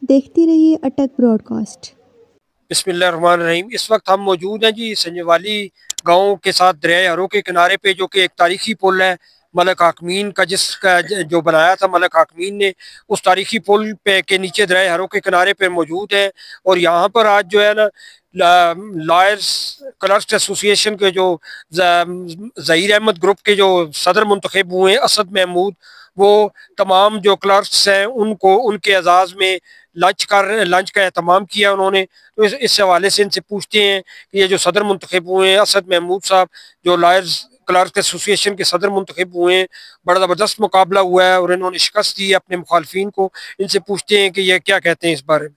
देखते रहिए अटक ब्रॉडकास्ट। बिस्मिल्लाहिर्रहमानिर्रहीम। इस वक्त हम मौजूद हैं जी संजवाली गांव के साथ दरिया हरो के किनारे पे, जो कि एक तारीखी पुल है मलक हाकमीन का, जिसका जो बनाया था मलक हाकमीन ने। उस तारीखी पुल पे के नीचे दरिया हरो के किनारे पे मौजूद है। और यहाँ पर आज जो है ना लॉयर्स क्लर्क्स एसोसिएशन के जो ज़हीर अहमद ग्रुप के जो सदर मुंतखब हुए हैं असद महमूद, वो तमाम जो क्लर्क्स हैं उनको उनके एजाज़ में लंच का एहतमाम किया उन्होंने। तो इस हवाले से इनसे पूछते हैं कि ये जो सदर मुंतखब हुए हैं असद महमूद साहब, जो लॉयर्स क्लर्क एसोसिएशन के सदर मुंतखब हुए हैं, बड़ा ज़बरदस्त मुकाबला हुआ है और इन्होंने शिकस्त दी है अपने मुखालफिन को। इनसे पूछते हैं कि ये क्या कहते हैं इस बारे में।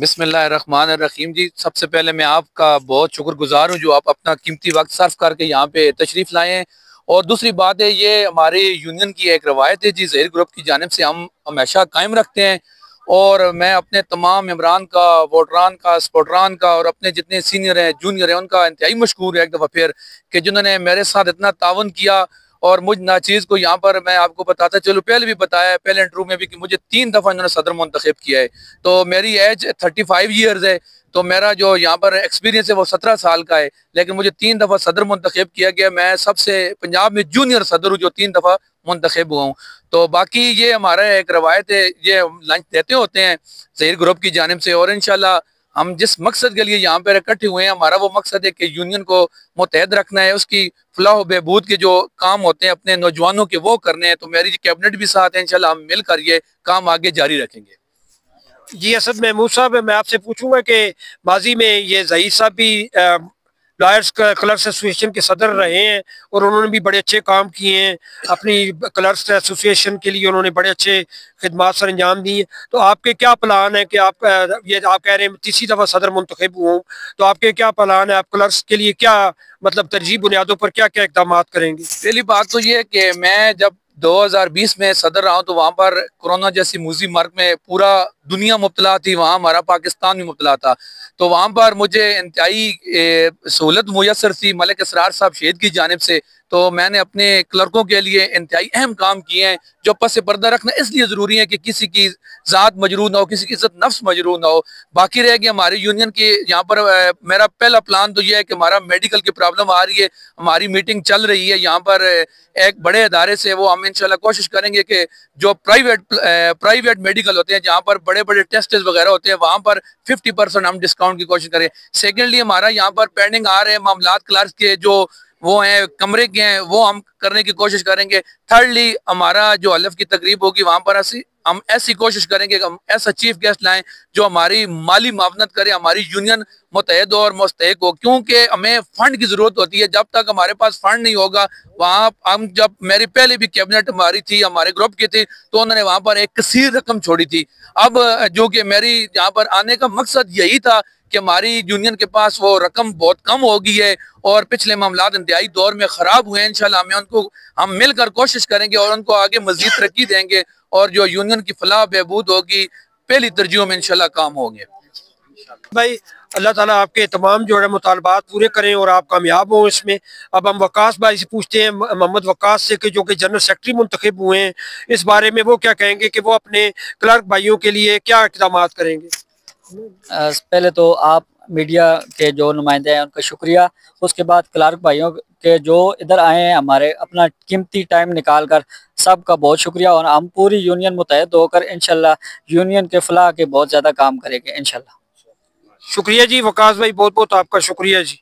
बिस्मिल्लाहिर्रहमानिर्रहीम जी, सबसे पहले मैं आपका बहुत शुक्रगुजार हूँ जो आप अपना कीमती वक्त सर्फ करके यहाँ पे तशरीफ़ लाए हैं। और दूसरी बात है, ये हमारे यूनियन की एक रवायत है जी, ज़हीर ग्रुप की जानिब से हम हमेशा कायम रखते हैं। और मैं अपने तमाम मेम्बरान का, वोटरान का, सपोर्टरान का और अपने जितने सीनियर हैं, जूनियर हैं, उनका इंतहाई मशकूर है एक दफ़ा फिर कि जिन्होंने मेरे साथ इतना तावन किया। और मुझ नाचीज़ को यहाँ पर मैं आपको बताता चलो, पहले भी बताया पहले इंटरव्यू में भी कि मुझे 3 दफ़ा इन्होंने सदर मुंतखब किया है। तो मेरी एज 35 ईयर्स है, तो मेरा जो यहाँ पर एक्सपीरियंस है वो 17 साल का है। लेकिन मुझे 3 दफ़ा सदर मुंतखब किया गया। मैं सबसे पंजाब में जूनियर सदर हूँ जो 3 दफ़ा मुंतखब हुआ हूँ। तो बाकी ये हमारा एक रवायत है, ये लंच देते होते हैं ज़हीर ग्रुप की जानिब से। और इंशाल्लाह हम जिस मकसद के लिए यहाँ पर इकट्ठे हुए हैं, हमारा वो मकसद है कि यूनियन को मुतहद रखना है, उसकी फलाह बहबूद के जो काम होते हैं अपने नौजवानों के वो करने हैं। तो मेरी कैबिनेट भी साथ है, इंशाल्लाह हम मिलकर ये काम आगे जारी रखेंगे। जी असद महमूद साहब, मैं आपसे पूछूंगा कि माजी में ये ज़हीर साहब भी लॉयर्स क्लर्क्स एसोसिएशन के सदर रहे हैं और उन्होंने भी बड़े अच्छे काम किए हैं अपनी क्लर्क्स एसोसिएशन के लिए, उन्होंने बड़े अच्छे खिदमात सर अंजाम दी हैं। तो आपके क्या प्लान है कि आप ये आप कह रहे हैं तीसरी दफ़ा सदर मुंतखब हुआ हूँ, तो आपके क्या प्लान है? आप क्लर्क्स के लिए क्या मतलब तरजीह बुनियादों पर क्या क्या इकदाम करेंगे? पहली बात तो ये है कि मैं जब 2020 में सदर रहा हूँ तो वहाँ पर कोरोना जैसी मूजी मार्ग में पूरा दुनिया मुब्तला थी, वहाँ हमारा पाकिस्तान भी मुब्तला था। तो वहाँ पर मुझे इंतहाई सहूलत मुयसर थी मलिक असरार साहब शहीद की जानिब से। तो मैंने अपने क्लर्कों के लिए इंतहाई अहम काम किए हैं जो पस पर्दा रखना इसलिए ज़रूरी है कि किसी की ज़ात मजरूह ना हो, किसी की इज्जत नफ्स मजरूह ना हो। बाकी रह गया हमारी यूनियन की यहाँ पर मेरा पहला प्लान तो ये है कि हमारा मेडिकल की प्रॉब्लम आ रही है, हमारी मीटिंग चल रही है यहाँ पर एक बड़े अदारे से। वो हम इंशाल्लाह कोशिश करेंगे कि जो प्राइवेट मेडिकल होते हैं जहाँ पर बड़े बड़े टेस्ट वगैरह होते हैं वहाँ पर 50% हम डिस्काउंट की कोशिश करें। सेकेंडली, हमारा यहाँ पर पेंडिंग आ रहे हैं मामलात क्लर्क के जो वो हैं कमरे के हैं, वो हम करने की कोशिश करेंगे। थर्डली, हमारा जो हलफ की तकरीब होगी वहाँ पर हम ऐसी कोशिश करेंगे कि हम ऐसा चीफ गेस्ट लाएं जो हमारी माली मावनत करे, हमारी यूनियन मुतहद और मुस्तहक हो। क्योंकि हमें फंड की जरूरत होती है, जब तक हमारे पास फंड नहीं होगा वहाँ हम जब मेरी पहले भी कैबिनेट हमारी थी, हमारे ग्रुप की थी, तो उन्होंने वहाँ पर एक कसीर रकम छोड़ी थी। अब जो कि मेरी यहाँ पर आने का मकसद यही था कि हमारी यूनियन के पास वो रकम बहुत कम हो गई है और पिछले मामलात इंतहाई दौर में ख़राब हुए हैं। इंशाल्लाह हम मिलकर कोशिश करेंगे और उनको आगे मजीद तरक्की देंगे और जो यूनियन की फलाह बहबूद होगी पहली तरजीहों में इंशाल्लाह काम होंगे। भाई अल्लाह ताला आपके तमाम जो है मुतालबात पूरे करें और आप कामयाब हों इसमें। अब हम वकास भाई से पूछते हैं, मोहम्मद वकास से, कि जो कि जनरल सेक्रेटरी मुंतखब हुए हैं, इस बारे में वो क्या कहेंगे कि वो अपने क्लर्क भाइयों के लिए क्या इक़दाम करेंगे? पहले तो आप मीडिया के जो नुमाइंदे हैं उनका शुक्रिया। उसके बाद क्लर्क भाइयों के जो इधर आए हैं हमारे अपना कीमती टाइम निकाल कर, सबका बहुत शुक्रिया। और हम पूरी यूनियन मुतहद होकर इंशाल्लाह यूनियन के फलाह के बहुत ज़्यादा काम करेंगे इंशाल्लाह। शुक्रिया जी वकास भाई, बहुत बहुत आपका शुक्रिया जी।